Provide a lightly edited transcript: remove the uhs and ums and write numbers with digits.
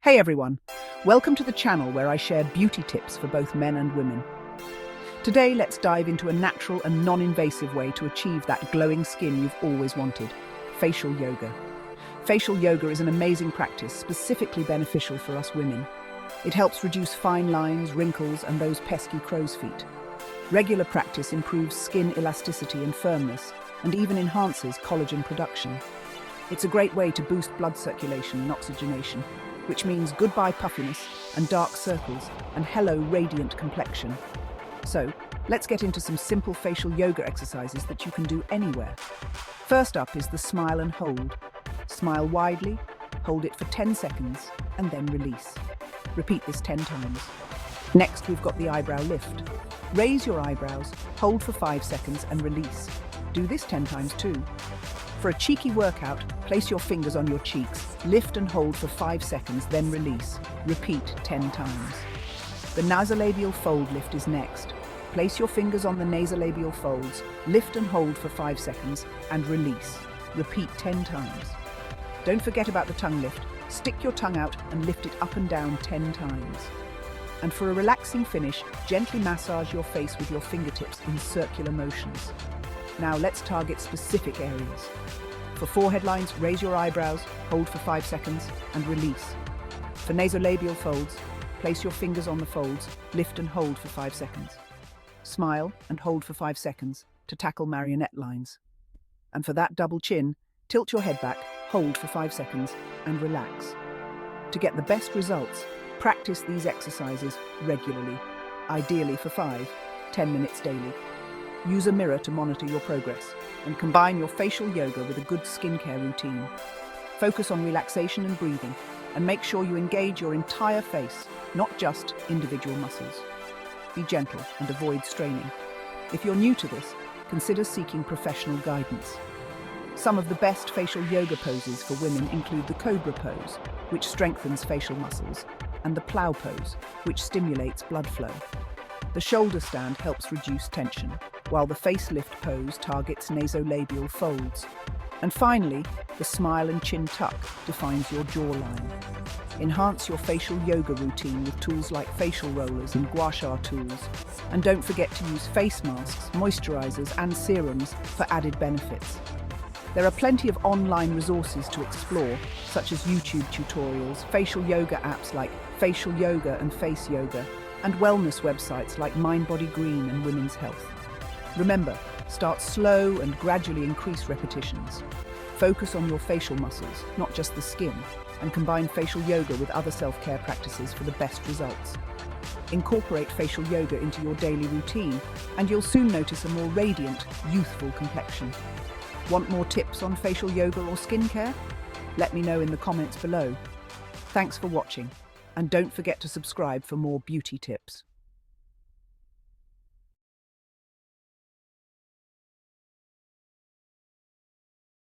Hey everyone, welcome to the channel where I share beauty tips for both men and women. Today, let's dive into a natural and non-invasive way to achieve that glowing skin you've always wanted, facial yoga. Facial yoga is an amazing practice specifically beneficial for us women. It helps reduce fine lines, wrinkles, and those pesky crow's feet. Regular practice improves skin elasticity and firmness, and even enhances collagen production. It's a great way to boost blood circulation and oxygenation, which means goodbye puffiness and dark circles and hello radiant complexion. So, let's get into some simple facial yoga exercises that you can do anywhere. First up is the smile and hold. Smile widely, hold it for 10 seconds, and then release. Repeat this 10 times. Next, we've got the eyebrow lift. Raise your eyebrows, hold for 5 seconds, and release. Do this 10 times too. For a cheeky workout, place your fingers on your cheeks, lift and hold for 5 seconds, then release. Repeat 10 times. The nasolabial fold lift is next. Place your fingers on the nasolabial folds, lift and hold for 5 seconds, and release. Repeat 10 times. Don't forget about the tongue lift. Stick your tongue out and lift it up and down 10 times. And for a relaxing finish, gently massage your face with your fingertips in circular motions. Now let's target specific areas. For forehead lines, raise your eyebrows, hold for 5 seconds, and release. For nasolabial folds, place your fingers on the folds, lift and hold for 5 seconds. Smile and hold for 5 seconds to tackle marionette lines. And for that double chin, tilt your head back, hold for 5 seconds, and relax. To get the best results, practice these exercises regularly, ideally for 5-10 minutes daily. Use a mirror to monitor your progress, and combine your facial yoga with a good skincare routine. Focus on relaxation and breathing, and make sure you engage your entire face, not just individual muscles. Be gentle and avoid straining. If you're new to this, consider seeking professional guidance. Some of the best facial yoga poses for women include the cobra pose, which strengthens facial muscles, and the plow pose, which stimulates blood flow. The shoulder stand helps reduce tension, while the facelift pose targets nasolabial folds. And finally, the smile and chin tuck defines your jawline. Enhance your facial yoga routine with tools like facial rollers and gua sha tools. And don't forget to use face masks, moisturizers, and serums for added benefits. There are plenty of online resources to explore, such as YouTube tutorials, facial yoga apps like Facial Yoga and Face Yoga, and wellness websites like Mind Body Green and Women's Health. Remember, start slow and gradually increase repetitions. Focus on your facial muscles, not just the skin, and combine facial yoga with other self-care practices for the best results. Incorporate facial yoga into your daily routine, and you'll soon notice a more radiant, youthful complexion. Want more tips on facial yoga or skincare? Let me know in the comments below. Thanks for watching, and don't forget to subscribe for more beauty tips.